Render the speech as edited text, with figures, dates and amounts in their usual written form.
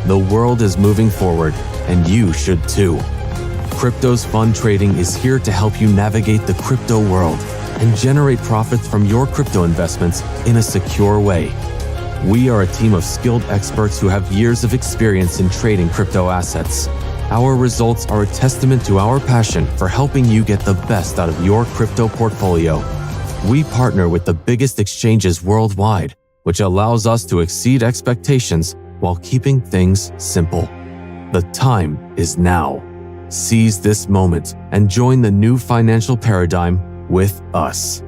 The world is moving forward, and you should too. Crypto's Fund Trading is here to help you navigate the crypto world and generate profits from your crypto investments in a secure way. We are a team of skilled experts who have years of experience in trading crypto assets. Our results are a testament to our passion for helping you get the best out of your crypto portfolio. We partner with the biggest exchanges worldwide, which allows us to exceed expectations while keeping things simple. The time is now. Seize this moment and join the new financial paradigm with us.